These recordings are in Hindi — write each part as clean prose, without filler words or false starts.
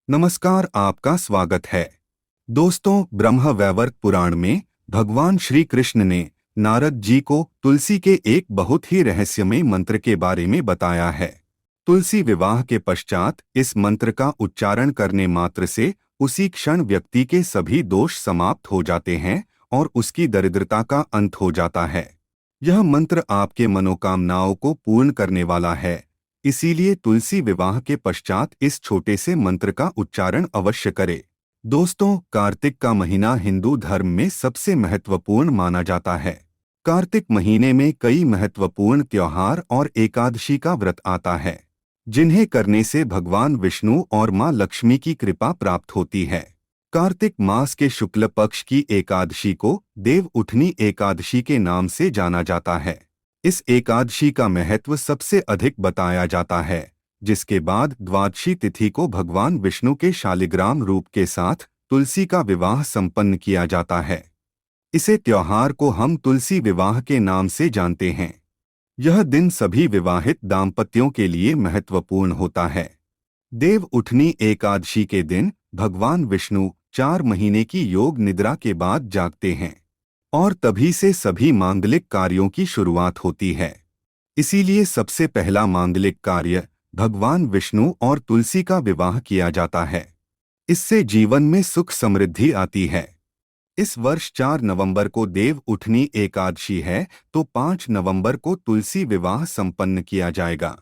नमस्कार, आपका स्वागत है। दोस्तों, ब्रह्म वैवर्त पुराण में भगवान श्री कृष्ण ने नारद जी को तुलसी के एक बहुत ही रहस्यमय मंत्र के बारे में बताया है। तुलसी विवाह के पश्चात इस मंत्र का उच्चारण करने मात्र से उसी क्षण व्यक्ति के सभी दोष समाप्त हो जाते हैं और उसकी दरिद्रता का अंत हो जाता है। यह मंत्र आपके मनोकामनाओं को पूर्ण करने वाला है, इसीलिए तुलसी विवाह के पश्चात इस छोटे से मंत्र का उच्चारण अवश्य करें। दोस्तों, कार्तिक का महीना हिंदू धर्म में सबसे महत्वपूर्ण माना जाता है। कार्तिक महीने में कई महत्वपूर्ण त्योहार और एकादशी का व्रत आता है, जिन्हें करने से भगवान विष्णु और मां लक्ष्मी की कृपा प्राप्त होती है। कार्तिक मास के शुक्ल पक्ष की एकादशी को देव उठनी एकादशी के नाम से जाना जाता है। इस एकादशी का महत्व सबसे अधिक बताया जाता है, जिसके बाद द्वादशी तिथि को भगवान विष्णु के शालिग्राम रूप के साथ तुलसी का विवाह संपन्न किया जाता है। इसे त्योहार को हम तुलसी विवाह के नाम से जानते हैं। यह दिन सभी विवाहित दाम्पत्यों के लिए महत्वपूर्ण होता है। देव उठनी एकादशी के दिन भगवान विष्णु 4 महीने की योग निद्रा के बाद जागते हैं और तभी से सभी मांगलिक कार्यों की शुरुआत होती है। इसीलिए सबसे पहला मांगलिक कार्य भगवान विष्णु और तुलसी का विवाह किया जाता है। इससे जीवन में सुख समृद्धि आती है। इस वर्ष 4 नवंबर को देव उठनी एकादशी है, तो 5 नवंबर को तुलसी विवाह संपन्न किया जाएगा।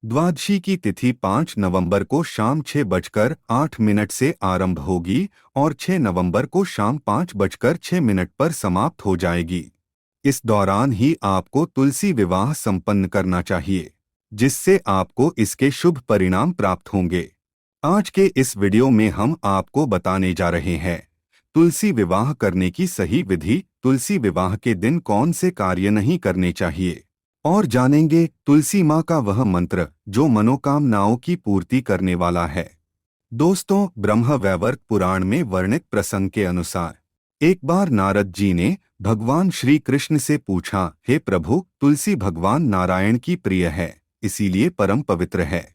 द्वादशी की तिथि 5 नवंबर को शाम 6:08 से आरंभ होगी और 6 नवंबर को शाम 5:06 पर समाप्त हो जाएगी। इस दौरान ही आपको तुलसी विवाह संपन्न करना चाहिए, जिससे आपको इसके शुभ परिणाम प्राप्त होंगे। आज के इस वीडियो में हम आपको बताने जा रहे हैं तुलसी विवाह करने की सही विधि, तुलसी विवाह के दिन कौन से कार्य नहीं करने चाहिए, और जानेंगे तुलसी माँ का वह मंत्र जो मनोकामनाओं की पूर्ति करने वाला है। दोस्तों, ब्रह्म वैवर्त पुराण में वर्णित प्रसंग के अनुसार एक बार नारद जी ने भगवान श्री कृष्ण से पूछा, हे प्रभु, तुलसी भगवान नारायण की प्रिय है, इसीलिए परम पवित्र है।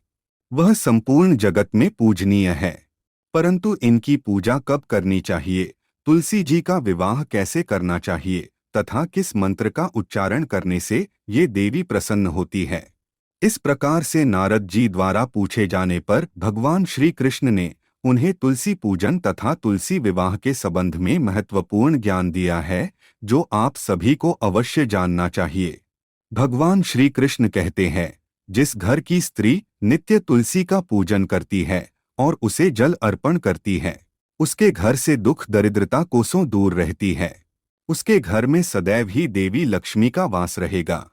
वह संपूर्ण जगत में पूजनीय है, परंतु इनकी पूजा कब करनी चाहिए, तुलसी जी का विवाह कैसे करना चाहिए तथा किस मंत्र का उच्चारण करने से ये देवी प्रसन्न होती है। इस प्रकार से नारद जी द्वारा पूछे जाने पर भगवान श्री कृष्ण ने उन्हें तुलसी पूजन तथा तुलसी विवाह के संबंध में महत्वपूर्ण ज्ञान दिया है, जो आप सभी को अवश्य जानना चाहिए। भगवान श्री कृष्ण कहते हैं, जिस घर की स्त्री नित्य तुलसी का पूजन करती है और उसे जल अर्पण करती है, उसके घर से दुख दरिद्रता कोसों दूर रहती है। उसके घर में सदैव ही देवी लक्ष्मी का वास रहेगा।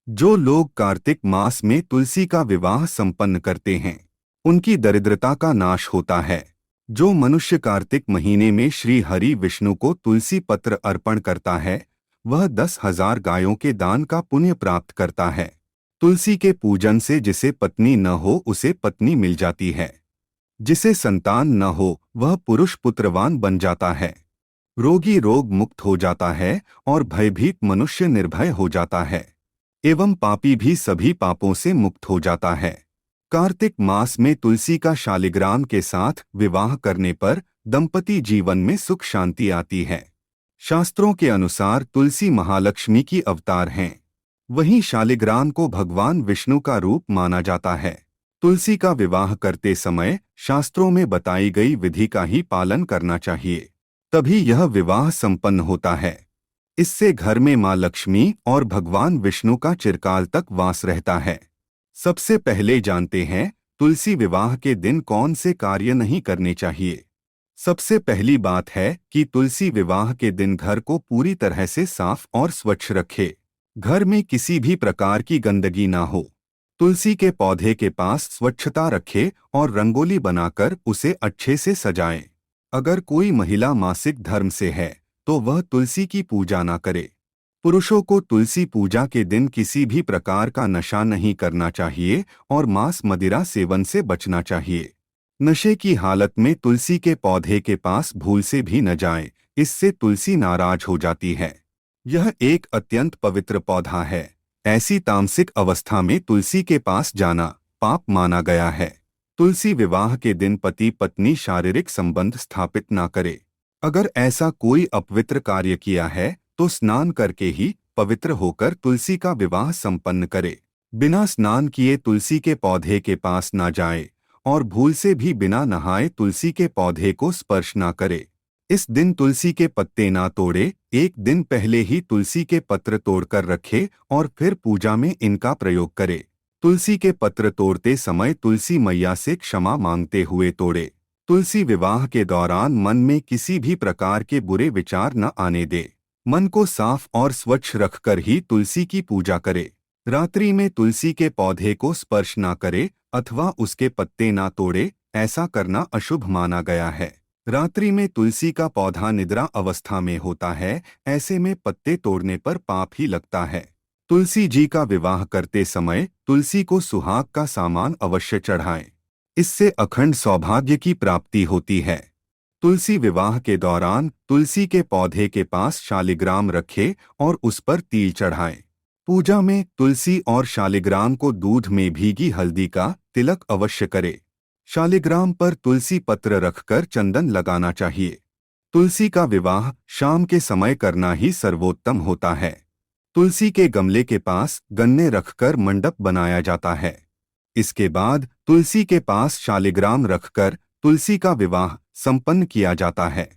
जो लोग कार्तिक मास में तुलसी का विवाह संपन्न करते हैं, उनकी दरिद्रता का नाश होता है। जो मनुष्य कार्तिक महीने में श्री हरि विष्णु को तुलसी पत्र अर्पण करता है, वह 10,000 गायों के दान का पुण्य प्राप्त करता है। तुलसी के पूजन से जिसे पत्नी न हो उसे पत्नी मिल जाती है, जिसे संतान न हो वह पुरुष पुत्रवान बन जाता है, रोगी रोग मुक्त हो जाता है और भयभीत मनुष्य निर्भय हो जाता है, एवं पापी भी सभी पापों से मुक्त हो जाता है। कार्तिक मास में तुलसी का शालिग्राम के साथ विवाह करने पर दंपति जीवन में सुख शांति आती है। शास्त्रों के अनुसार तुलसी महालक्ष्मी की अवतार हैं, वहीं शालिग्राम को भगवान विष्णु का रूप माना जाता है। तुलसी का विवाह करते समय शास्त्रों में बताई गई विधि का ही पालन करना चाहिए, तभी यह विवाह संपन्न होता है। इससे घर में मां लक्ष्मी और भगवान विष्णु का चिरकाल तक वास रहता है। सबसे पहले जानते हैं तुलसी विवाह के दिन कौन से कार्य नहीं करने चाहिए। सबसे पहली बात है कि तुलसी विवाह के दिन घर को पूरी तरह से साफ और स्वच्छ रखे। घर में किसी भी प्रकार की गंदगी ना हो। तुलसी के पौधे के पास स्वच्छता रखे और रंगोली बनाकर उसे अच्छे से सजाएं। अगर कोई महिला मासिक धर्म से है तो वह तुलसी की पूजा ना करे। पुरुषों को तुलसी पूजा के दिन किसी भी प्रकार का नशा नहीं करना चाहिए और मांस मदिरा सेवन से बचना चाहिए। नशे की हालत में तुलसी के पौधे के पास भूल से भी न जाए, इससे तुलसी नाराज हो जाती है। यह एक अत्यंत पवित्र पौधा है। ऐसी तामसिक अवस्था में तुलसी के पास जाना पाप माना गया है। तुलसी विवाह के दिन पति पत्नी शारीरिक संबंध स्थापित न करे। अगर ऐसा कोई अपवित्र कार्य किया है तो स्नान करके ही पवित्र होकर तुलसी का विवाह संपन्न करे। बिना स्नान किए तुलसी के पौधे के पास न जाए और भूल से भी बिना नहाए तुलसी के पौधे को स्पर्श न करे। इस दिन तुलसी के पत्ते ना तोड़े। एक दिन पहले ही तुलसी के पत्र तोड़कर रखे और फिर पूजा में इनका प्रयोग करे। तुलसी के पत्र तोड़ते समय तुलसी मैया से क्षमा मांगते हुए तोड़े। तुलसी विवाह के दौरान मन में किसी भी प्रकार के बुरे विचार न आने दे। मन को साफ और स्वच्छ रखकर ही तुलसी की पूजा करे। रात्रि में तुलसी के पौधे को स्पर्श न करे अथवा उसके पत्ते ना तोड़े। ऐसा करना अशुभ माना गया है। रात्रि में तुलसी का पौधा निद्रा अवस्था में होता है, ऐसे में पत्ते तोड़ने पर पाप ही लगता है। तुलसी जी का विवाह करते समय तुलसी को सुहाग का सामान अवश्य चढ़ाएं। इससे अखंड सौभाग्य की प्राप्ति होती है। तुलसी विवाह के दौरान तुलसी के पौधे के पास शालिग्राम रखे और उस पर तिल चढ़ाएं। पूजा में तुलसी और शालिग्राम को दूध में भीगी हल्दी का तिलक अवश्य करे। शालिग्राम पर तुलसी पत्र रखकर चंदन लगाना चाहिए। तुलसी का विवाह शाम के समय करना ही सर्वोत्तम होता है। तुलसी के गमले के पास गन्ने रखकर मंडप बनाया जाता है। इसके बाद तुलसी के पास शालिग्राम रखकर तुलसी का विवाह संपन्न किया जाता है।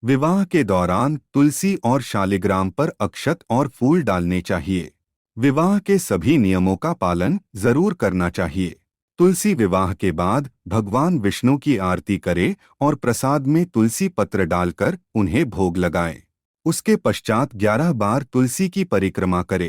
विवाह के दौरान तुलसी और शालिग्राम पर अक्षत और फूल डालने चाहिए। विवाह के सभी नियमों का पालन जरूर करना चाहिए। तुलसी विवाह के बाद भगवान विष्णु की आरती करे और प्रसाद में तुलसी पत्र डालकर उन्हें भोग लगाएं। उसके पश्चात 11 बार तुलसी की परिक्रमा करे।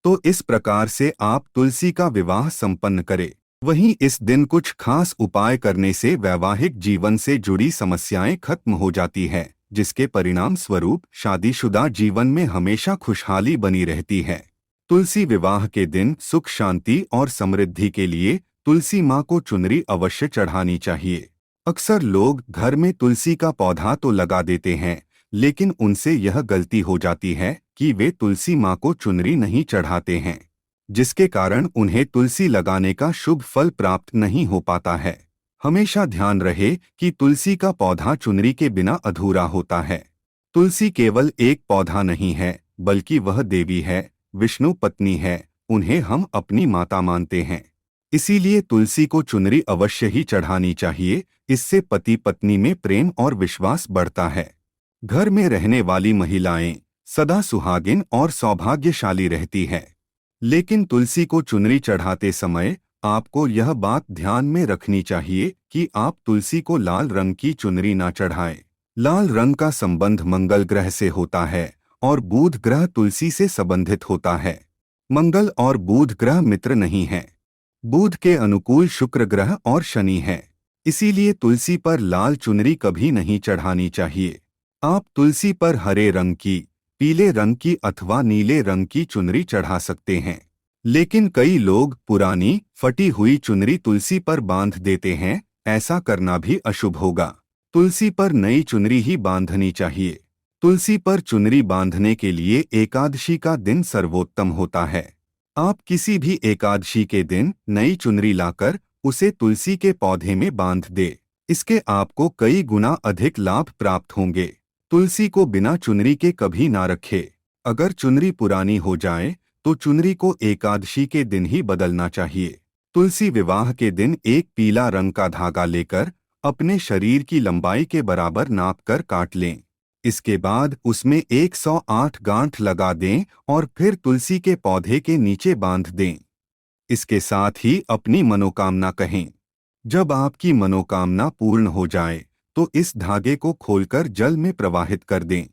तो इस प्रकार से आप तुलसी का विवाह संपन्न करें। वहीं इस दिन कुछ खास उपाय करने से वैवाहिक जीवन से जुड़ी समस्याएं खत्म हो जाती है, जिसके परिणाम स्वरूप शादीशुदा जीवन में हमेशा खुशहाली बनी रहती है। तुलसी विवाह के दिन सुख शांति और समृद्धि के लिए तुलसी माँ को चुनरी अवश्य चढ़ानी चाहिए। अक्सर लोग घर में तुलसी का पौधा तो लगा देते हैं, लेकिन उनसे यह गलती हो जाती है कि वे तुलसी माँ को चुनरी नहीं चढ़ाते हैं, जिसके कारण उन्हें तुलसी लगाने का शुभ फल प्राप्त नहीं हो पाता है। हमेशा ध्यान रहे कि तुलसी का पौधा चुनरी के बिना अधूरा होता है। तुलसी केवल एक पौधा नहीं है, बल्कि वह देवी है, विष्णु पत्नी है। उन्हें हम अपनी माता मानते हैं। इसीलिए तुलसी को चुनरी अवश्य ही चढ़ानी चाहिए। इससे पति पत्नी में प्रेम और विश्वास बढ़ता है। घर में रहने वाली महिलाएं सदा सुहागिन और सौभाग्यशाली रहती हैं। लेकिन तुलसी को चुनरी चढ़ाते समय आपको यह बात ध्यान में रखनी चाहिए कि आप तुलसी को लाल रंग की चुनरी ना चढ़ाएं। लाल रंग का संबंध मंगल ग्रह से होता है और बुध ग्रह तुलसी से संबंधित होता है। मंगल और बुध ग्रह मित्र नहीं हैं। बुध के अनुकूल शुक्र ग्रह और शनि है। इसीलिए तुलसी पर लाल चुनरी कभी नहीं चढ़ानी चाहिए। आप तुलसी पर हरे रंग की, पीले रंग की अथवा नीले रंग की चुनरी चढ़ा सकते हैं। लेकिन कई लोग पुरानी फटी हुई चुनरी तुलसी पर बांध देते हैं। ऐसा करना भी अशुभ होगा। तुलसी पर नई चुनरी ही बांधनी चाहिए। तुलसी पर चुनरी बांधने के लिए एकादशी का दिन सर्वोत्तम होता है। आप किसी भी एकादशी के दिन नई चुनरी लाकर उसे तुलसी के पौधे में बांध दे। इसके आपको कई गुना अधिक लाभ प्राप्त होंगे। तुलसी को बिना चुनरी के कभी ना रखे। अगर चुनरी पुरानी हो जाए तो चुनरी को एकादशी के दिन ही बदलना चाहिए। तुलसी विवाह के दिन एक पीला रंग का धागा लेकर अपने शरीर की लंबाई के बराबर नापकर काट लें। इसके बाद उसमें 108 गांठ लगा दें और फिर तुलसी के पौधे के नीचे बांध दें। इसके साथ ही अपनी मनोकामना कहें। जब आपकी मनोकामना पूर्ण हो जाए तो इस धागे को खोलकर जल में प्रवाहित कर दें।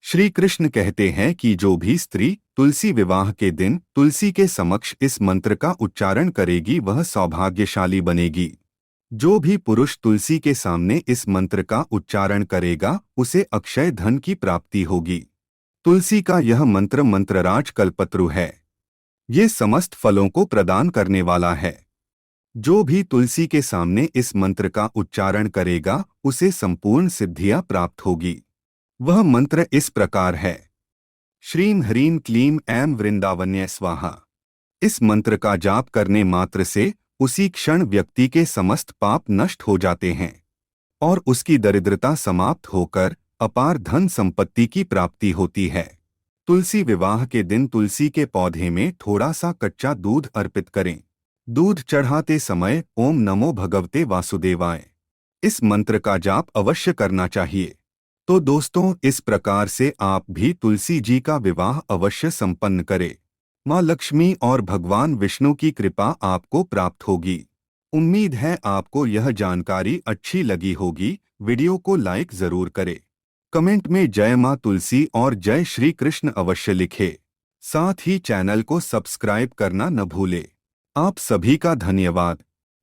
श्री कृष्ण कहते हैं कि जो भी स्त्री तुलसी विवाह के दिन तुलसी के समक्ष इस मंत्र का उच्चारण करेगी वह सौभाग्यशाली बनेगी। जो भी पुरुष तुलसी के सामने इस मंत्र का उच्चारण करेगा उसे अक्षय धन की प्राप्ति होगी। तुलसी का यह मंत्र मंत्रराज कल्पतरु है। ये समस्त फलों को प्रदान करने वाला है। जो भी तुलसी के सामने इस मंत्र का उच्चारण करेगा उसे संपूर्ण सिद्धियां प्राप्त होगी। वह मंत्र इस प्रकार है। श्रीं ह्रीं क्लीं ऐं वृंदावन्य स्वाहा। इस मंत्र का जाप करने मात्र से उसी क्षण व्यक्ति के समस्त पाप नष्ट हो जाते हैं और उसकी दरिद्रता समाप्त होकर अपार धन संपत्ति की प्राप्ति होती है। तुलसी विवाह के दिन तुलसी के पौधे में थोड़ा सा कच्चा दूध अर्पित करें। दूध चढ़ाते समय ओम नमो भगवते वासुदेवाय इस मंत्र का जाप अवश्य करना चाहिए। तो दोस्तों, इस प्रकार से आप भी तुलसी जी का विवाह अवश्य संपन्न करें। माँ लक्ष्मी और भगवान विष्णु की कृपा आपको प्राप्त होगी। उम्मीद है आपको यह जानकारी अच्छी लगी होगी। वीडियो को लाइक जरूर करें। कमेंट में जय माँ तुलसी और जय श्री कृष्ण अवश्य लिखें। साथ ही चैनल को सब्सक्राइब करना न भूलें। आप सभी का धन्यवाद।